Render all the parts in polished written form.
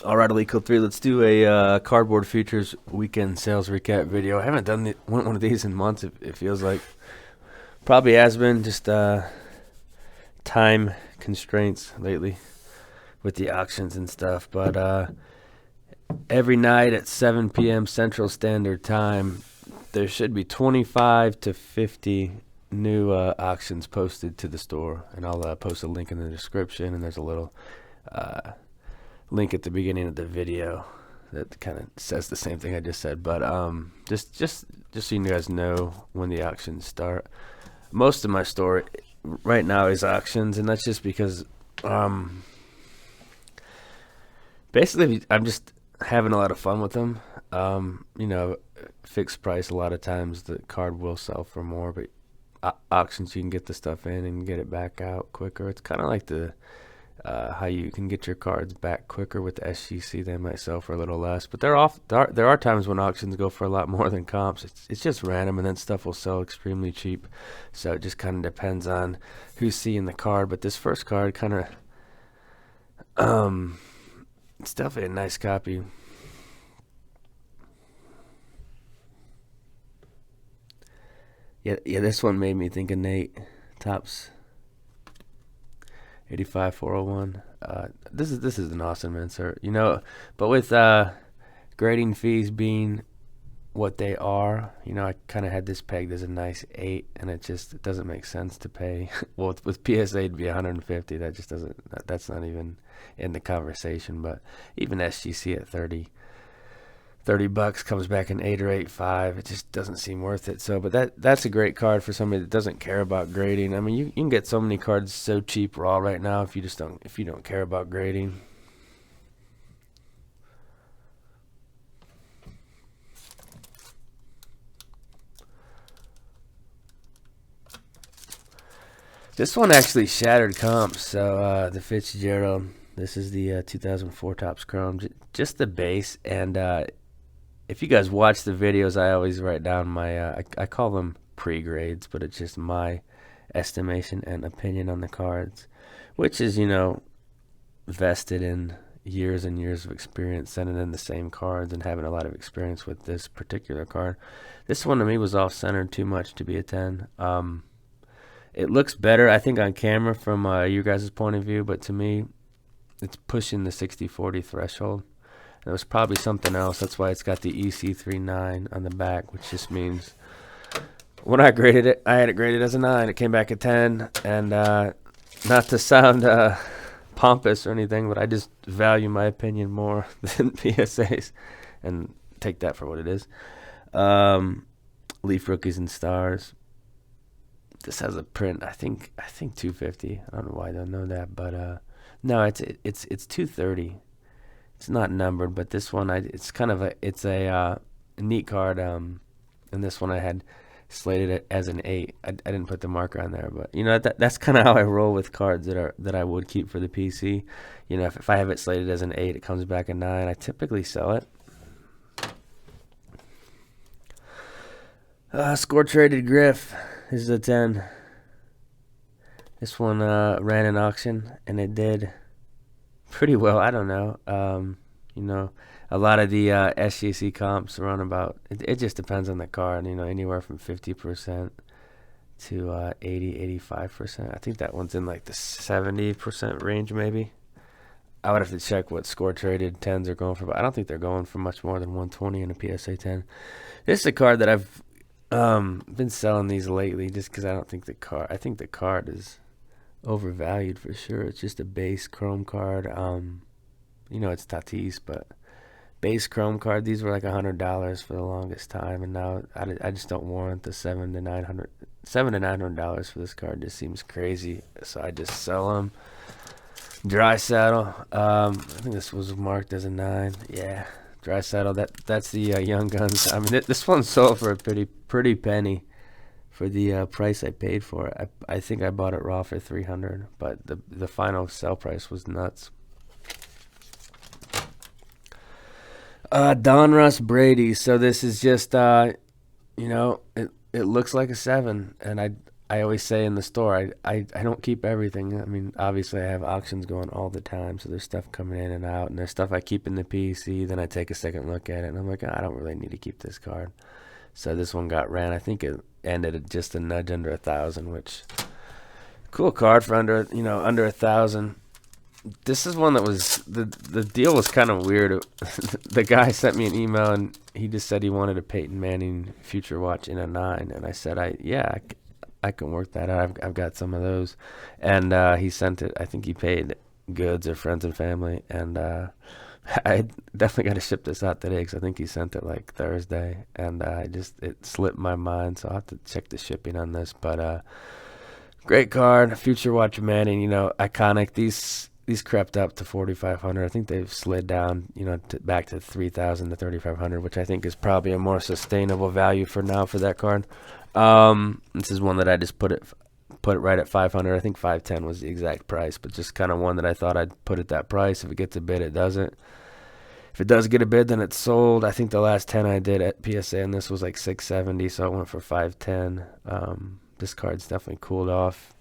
All right, Elite 3, let's do a Cardboard Futures weekend sales recap video. I haven't done one of these in months, it feels like. Probably has been just time constraints lately with the auctions and stuff. But every night at 7 p.m. Central Standard Time, there should be 25 to 50 new auctions posted to the store. And I'll post a link in the description, and there's a little link at the beginning of the video that kind of says the same thing I just said. But just so you guys know when the auctions start. Most of my store right now is auctions, and that's just because basically I'm just having a lot of fun with them. Fixed price, a lot of times the card will sell for more, but auctions you can get the stuff in and get it back out quicker. It's kind of like the how you can get your cards back quicker with the SGC. They might sell for a little less, but there are times when auctions go for a lot more than comps. It's just random, and then stuff will sell extremely cheap. So it just kind of depends on who's seeing the card. But this first card kind of it's definitely a nice copy. Yeah, this one made me think of Nate Topps 85 401. This is an awesome insert, but with grading fees being what they are, I kind of had this pegged as a nice 8, and it doesn't make sense to pay. Well, with PSA it'd be 150. That just doesn't. That's not even in the conversation. But even SGC at 30 bucks comes back an 8 or 8.5. It just doesn't seem worth it. So, but that's a great card for somebody that doesn't care about grading. I mean, you can get so many cards so cheap raw right now if you don't care about grading. This one actually shattered comps. So the Fitzgerald. This is the 2004 Topps Chrome. Just the base. And if you guys watch the videos, I always write down my I call them pre-grades, but it's just my estimation and opinion on the cards, which is vested in years and years of experience sending in the same cards and having a lot of experience with this particular card. This one to me was off-centered too much to be a 10. It looks better, I think, on camera from you guys' point of view, but to me, it's pushing the 60-40 threshold. There was probably something else. That's why it's got the EC39 on the back, which just means when I graded it, I had it graded as a 9. It came back a 10, and not to sound pompous or anything, but I just value my opinion more than PSAs, and take that for what it is. Leaf Rookies and Stars. This has a print, I think 250. I don't know why I don't know that, but no, it's 230. It's not numbered, but this one it's kind of a neat card. And this one I had slated it as an 8. I didn't put the marker on there, but that's kind of how I roll with cards that I would keep for the PC. If I have it slated as an 8, it comes back a 9. I typically sell it. Score traded Griff. This is a 10. This one ran an auction, and it did pretty well. I don't know. A lot of the SGC comps run about. It just depends on the card. Anywhere from 50% to 80-85%. I think that one's in like the 70% range, maybe. I would have to check what score traded 10s are going for, but I don't think they're going for much more than 120 in a PSA 10. This is a card that I've been selling these lately just because I think the card is overvalued for sure. It's just a base chrome card. It's Tatis, but base chrome card. These were like $100 for the longest time, and now I just don't warrant the $700 to $900 for this card. Just seems crazy, so I just sell them. Dry Saddle. I think this was marked as a 9. Yeah. Dry Saddle, that's the Young Guns. I mean, this one sold for a pretty penny for the price I paid for it. I think I bought it raw for $300, but the final sell price was nuts. Donruss Brady. So this is just it looks like a 7, and I always say in the store, I don't keep everything. I mean, obviously I have auctions going all the time, so there's stuff coming in and out, and there's stuff I keep in the PC. Then I take a second look at it, and I'm like, I don't really need to keep this card. So this one got ran. I think it ended at just a nudge under 1,000, which cool card for under under 1,000. This is one that was the deal was kind of weird. The guy sent me an email and he just said he wanted a Peyton Manning Future Watch in a 9, and I said I can work that out. I've got some of those, and he sent it. I think he paid goods or friends and family, and I definitely got to ship this out today because I think he sent it like Thursday, and it slipped my mind, so I'll have to check the shipping on this. But great card, Future Watch Manning. Iconic. These crept up to 4,500. I think they've slid down, back to 3,000 to 3,500, which I think is probably a more sustainable value for now for that card. This is one that I just put it right at 500. I think 510 was the exact price, but just kind of one that I thought I'd put at that price. If it gets a bid, it doesn't. If it does get a bid, then it's sold. I think the last 10 I did at PSA, and this was like 670, so I went for 510. This card's definitely cooled off.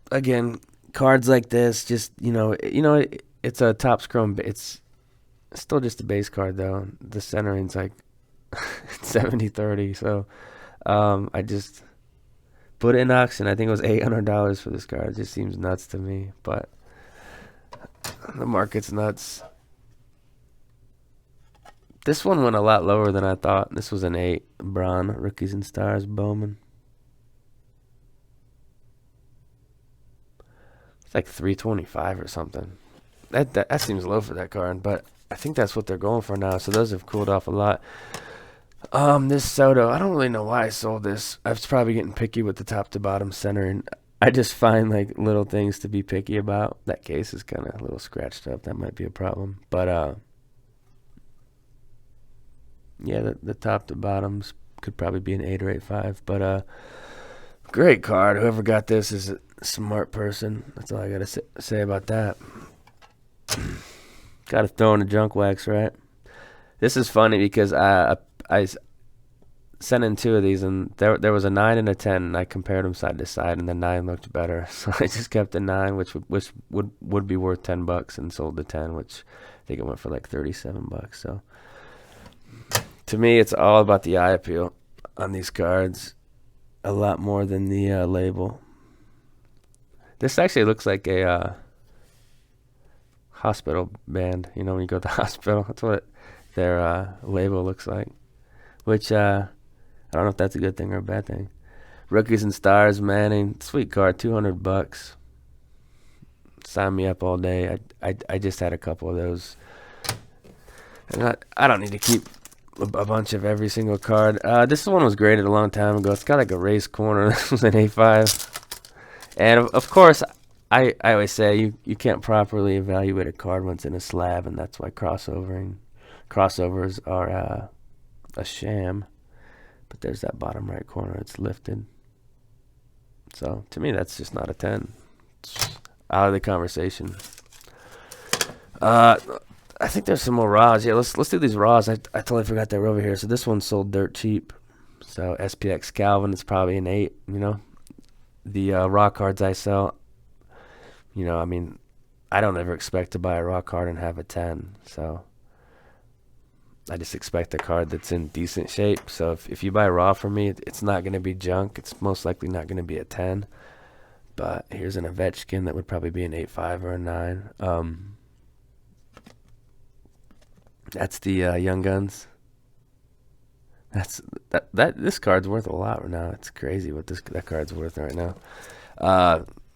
Again, cards like this, just it's a Topps Chrome. It's still just a base card though. The centering's like 70-30. So I just put it in auction. I think it was $800 for this card. It just seems nuts to me, but the market's nuts. This one went a lot lower than I thought. This was an 8 Braun Rookies and Stars Bowman. It's like 325 or something. That seems low for that card, but I think that's what they're going for now. So those have cooled off a lot. This Soto, I don't really know why I sold this. I was probably getting picky with the top to bottom center, and I just find like little things to be picky about. That case is kind of a little scratched up. That might be a problem. But yeah, the top to bottoms could probably be an 8 or 8.5. But great card. Whoever got this is a smart person. That's all I gotta say about that. Gotta throw in the junk wax, right? This is funny because I sent in 2 of these, and there was a 9 and a 10, and I compared them side to side, and the 9 looked better, so I just kept the 9, which would be worth $10, and sold the 10, which I think it went for like $37. So to me, it's all about the eye appeal on these cards, a lot more than the label. This actually looks like a hospital band. When you go to the hospital, that's what their label looks like. Which I don't know if that's a good thing or a bad thing. Rookies and Stars Manning, sweet card, $200. Sign me up all day. I just had a couple of those, and I don't need to keep a bunch of every single card. This one was graded a long time ago. It's got like a raised corner. This was an A5. And of course, I always say you can't properly evaluate a card once in a slab, and that's why crossovers are a sham. But there's that bottom right corner. It's lifted. So to me, that's just not a 10. It's out of the conversation. I think there's some more raws. Yeah, let's do these raws. I totally forgot they were over here. So this one sold dirt cheap. So SPX Calvin is probably an 8. The raw cards I sell, I mean, I don't ever expect to buy a raw card and have a 10. So I just expect a card that's in decent shape. So if you buy raw from me, it's not going to be junk. It's most likely not going to be a 10. But here's an Ovechkin that would probably be an 8.5 or a 9. That's the Young Guns. This card's worth a lot right now. It's crazy what that card's worth right now.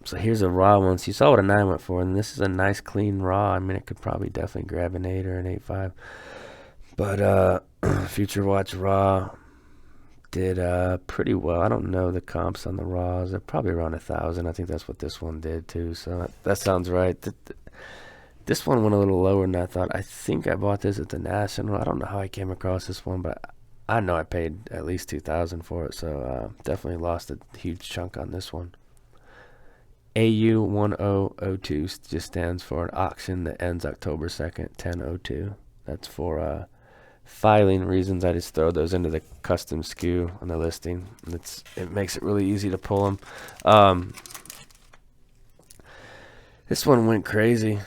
So here's a raw one. So you saw what a 9 went for, and this is a nice clean raw. I mean, it could probably definitely grab an 8 or an 8.5. But Future Watch raw did pretty well. I don't know the comps on the raws. They're probably around 1,000. I think that's what this one did too. So that sounds right. This one went a little lower than I thought. I think I bought this at the National. I don't know how I came across this one, but I know I paid at least $2,000 for it. So definitely lost a huge chunk on this one. AU1002 just stands for an auction that ends October 2nd, 10:02. That's for filing reasons, I just throw those into the custom SKU on the listing. It makes it really easy to pull them. This one went crazy.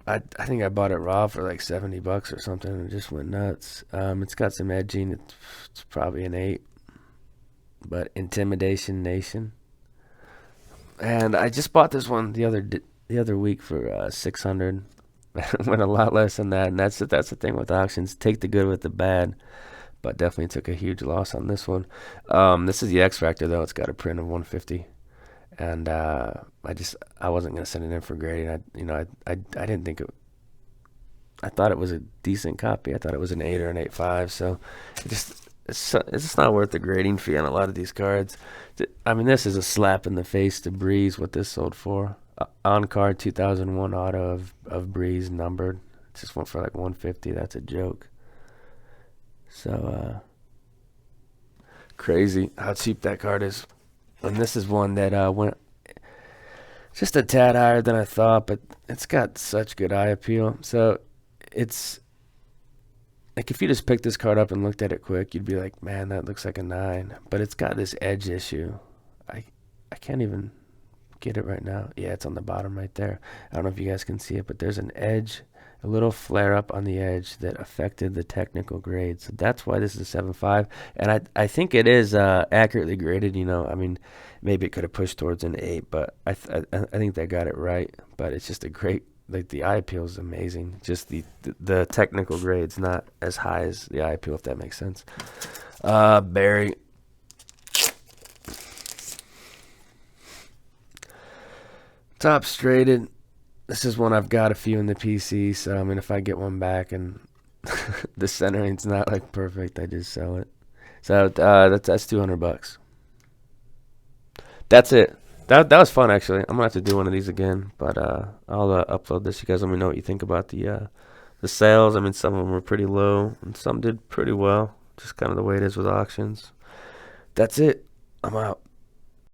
I think I bought it raw for like $70 or something, and it just went nuts. It's got some edging. It's probably an 8, but Intimidation Nation. And I just bought this one the other week for 600. Went a lot less than that, and that's the thing with auctions. Take the good with the bad, but definitely took a huge loss on this one. This is the X Factor though. It's got a print of 150, and I wasn't gonna send it in for grading. I didn't think it. I thought it was a decent copy. I thought it was an 8 or an 8.5. So it's just not worth the grading fee on a lot of these cards. I mean, this is a slap in the face to Breeze. What this sold for. On card 2001 auto of Breeze numbered. It just went for like 150. That's a joke. So crazy how cheap that card is. And this is one that went just a tad higher than I thought, but it's got such good eye appeal. So it's like if you just picked this card up and looked at it quick, you'd be like, man, that looks like a 9. But it's got this edge issue. I can't even get it right now. Yeah, it's on the bottom right there. I don't know if you guys can see it, but there's an edge, a little flare up on the edge that affected the technical grade. So that's why this is a 7.5. And I think it is accurately graded. I mean, maybe it could have pushed towards an 8, but I think they got it right. But it's just a great, like, the eye appeal is amazing. Just the technical grade's not as high as the eye appeal, if that makes sense. Barry. Top Strated. This is one I've got a few in the PC, so I mean, if I get one back and the centering's not like perfect, I just sell it. So that's $200. That's it. That was fun, actually. I'm gonna have to do one of these again, but I'll upload this. You guys let me know what you think about the sales. I mean, some of them were pretty low, and some did pretty well. Just kind of the way it is with auctions. That's it. I'm out.